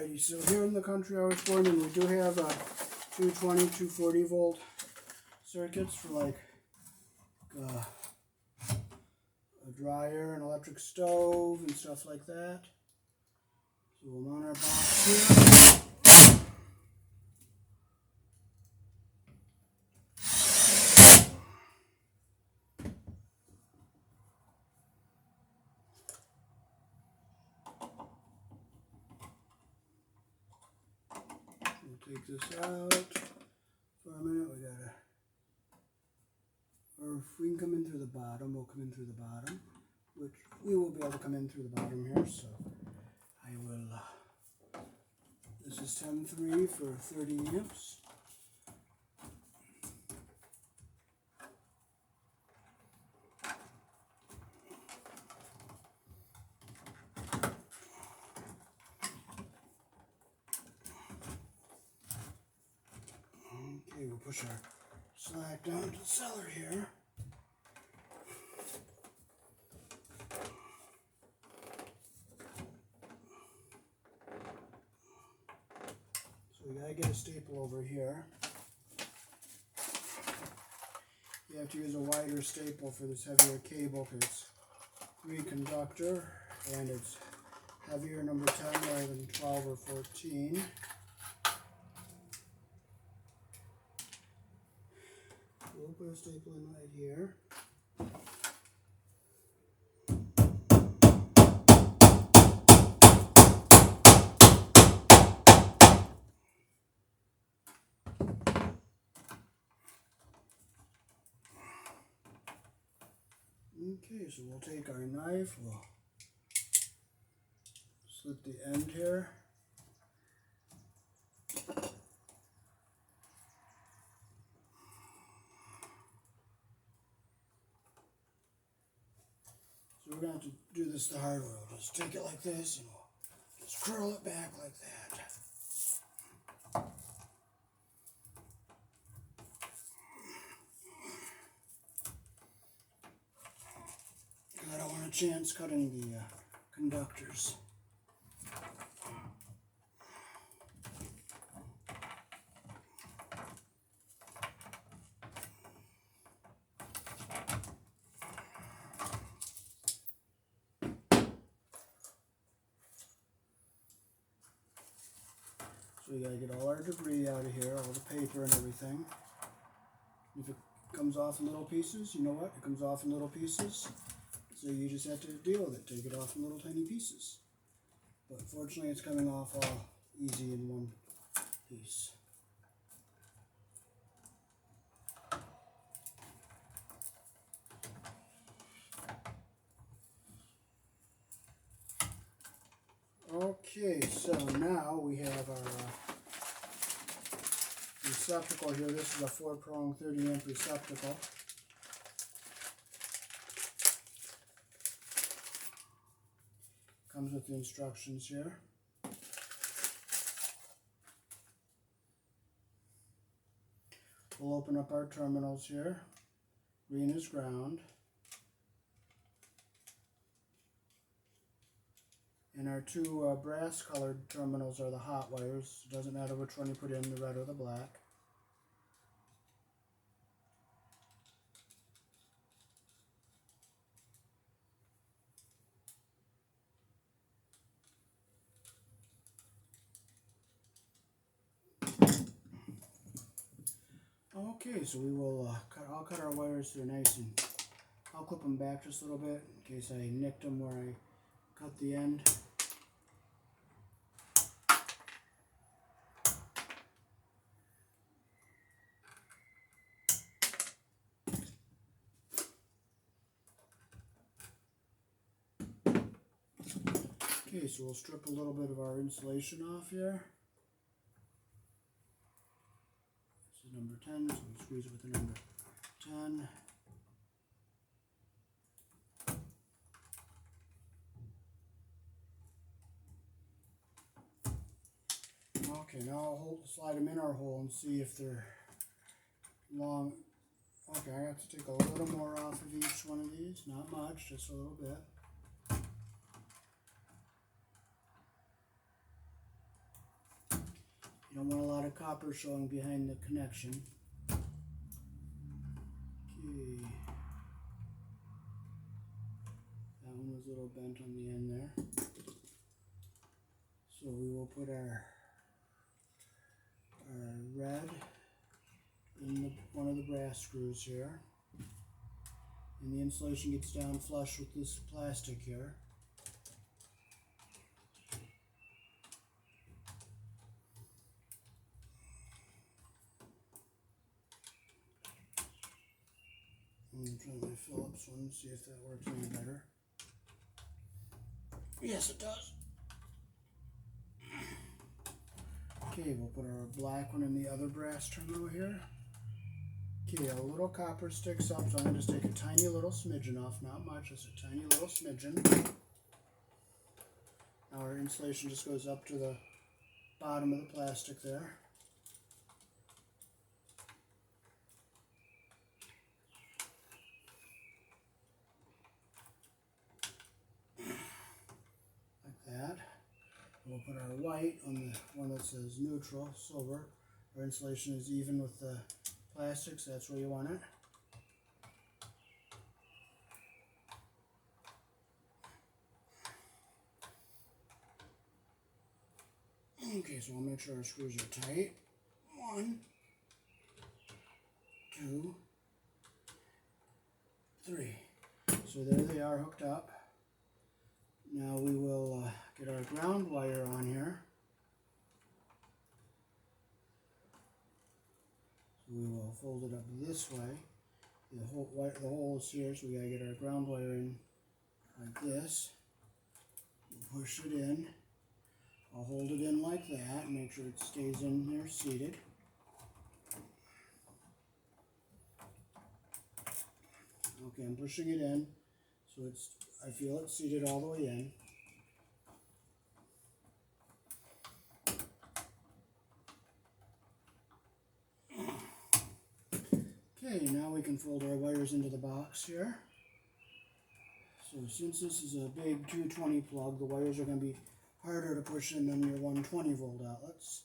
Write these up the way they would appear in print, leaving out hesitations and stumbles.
Alrighty, so here in the country I was born in, we do have 220, 240 volt circuits for like a dryer, an electric stove, and stuff like that. So we'll mount our box here. We'll take this out for a minute. We gotta, or if we can come in through the bottom, we'll come in through the bottom, which we will be able to come in through the bottom here. So I will, this is 10.3 for 30 amps. Okay, we'll push our slack down to the cellar here. So we gotta get a staple over here. You have to use a wider staple for this heavier cable because it's 3 conductor and it's heavier, number 10 rather than 12 or 14. We'll put a staple in right here. Okay, so we'll take our knife, we'll slit the end here. So we're going to have to do this the hard way. We'll just take it like this and we'll just curl it back like that. I don't want a chance cutting the conductors. So we gotta get all our debris out of here, all the paper and everything. If it comes off in little pieces, you know what? It comes off in little pieces. So you just have to deal with it, take it off in little tiny pieces. But fortunately it's coming off all easy in one piece. Okay, so now we have our receptacle here. This is a 4-prong 30 amp receptacle. Comes with the instructions here. We'll open up our terminals here. Green is ground. And our 2 brass colored terminals are the hot wires. It doesn't matter which one you put in, the red or the black. Okay, so we will I'll cut our wires here nice and I'll clip them back just a little bit in case I nicked them where I cut the end. Okay, so we'll strip a little bit of our insulation off here. This is number 10, so we'll squeeze it with the number 10. Okay, now I'll slide them in our hole and see if they're long. Okay, I have to take a little more off of each one of these, not much, just a little bit. copper showing behind the connection. Okay. That one was a little bent on the end there. So we will put our red in one of the brass screws here. And the insulation gets down flush with this plastic here. I'm going to try my Phillips one and see if that works any better. Yes, it does. Okay, we'll put our black one in the other brass terminal here. Okay, a little copper sticks up, so I'm going to just take a tiny little smidgen off, not much, just a tiny little smidgen. Now our insulation just goes up to the bottom of the plastic there. Like that. We'll put our white on the one that says neutral, silver. Our insulation is even with the plastics, that's where you want it. Okay, so we'll make sure our screws are tight. 1, 2, 3. So there they are hooked up. Now we will get our ground wire on here. So we will fold it up this way. The hole is here, so we gotta get our ground wire in like this. We'll push it in. I'll hold it in like that, make sure it stays in there seated. Okay, I'm pushing it in, so I feel it seated all the way in. Okay, now we can fold our wires into the box here. So since this is a big 220 plug, the wires are going to be harder to push in than your 120 volt outlets.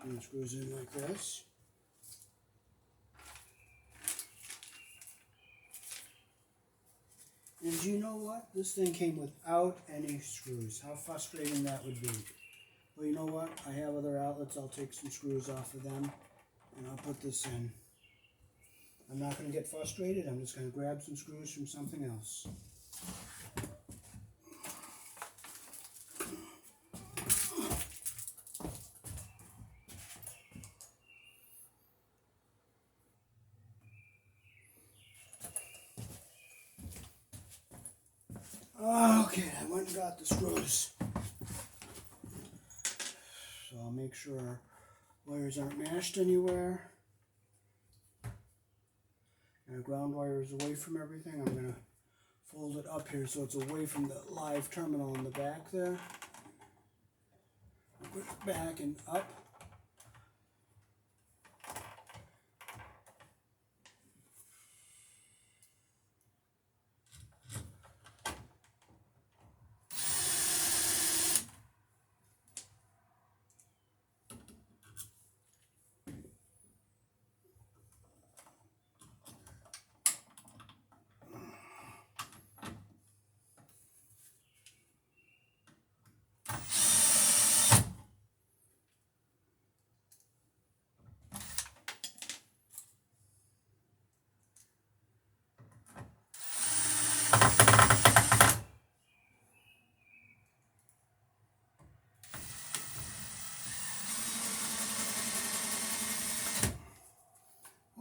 And it screws in like this. And you know what? This thing came without any screws. How frustrating that would be. Well, you know what? I have other outlets. I'll take some screws off of them and I'll put this in. I'm not going to get frustrated. I'm just going to grab some screws from something else. Okay, I went and got the screws. So I'll make sure our wires aren't mashed anywhere. And our ground wire is away from everything. I'm going to fold it up here so it's away from the live terminal in the back there. Put it back and up.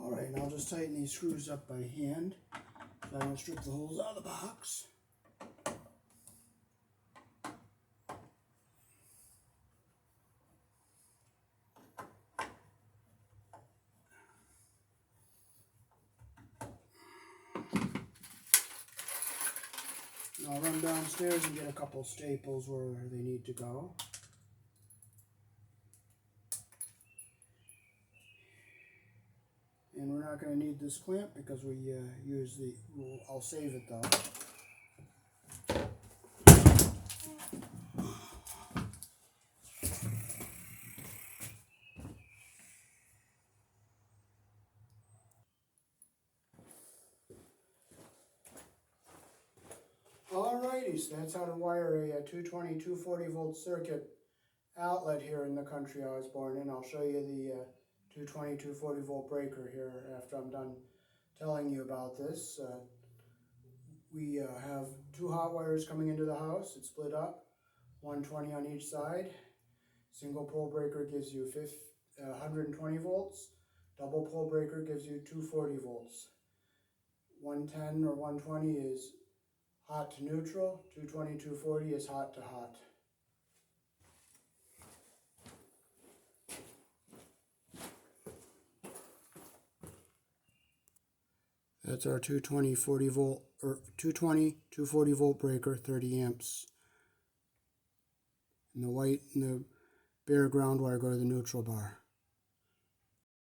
Alright, and I'll just tighten these screws up by hand so I don't strip the holes out of the box. I'll run downstairs and get a couple staples where they need to go. And we're not going to need this clamp because we use the, I'll save it though. Alrighty, so that's how to wire a 220, 240 volt circuit outlet here in the country I was born in. I'll show you the 220, 240 volt breaker here after I'm done telling you about this. We have two hot wires coming into the house. It's split up, 120 on each side. Single pole breaker gives you 120 volts. Double pole breaker gives you 240 volts. 110 or 120 is hot to neutral. 220, 240 is hot to hot. That's our 220, 40 volt, or 220, 240 volt breaker, 30 amps. And the white and the bare ground wire go to the neutral bar.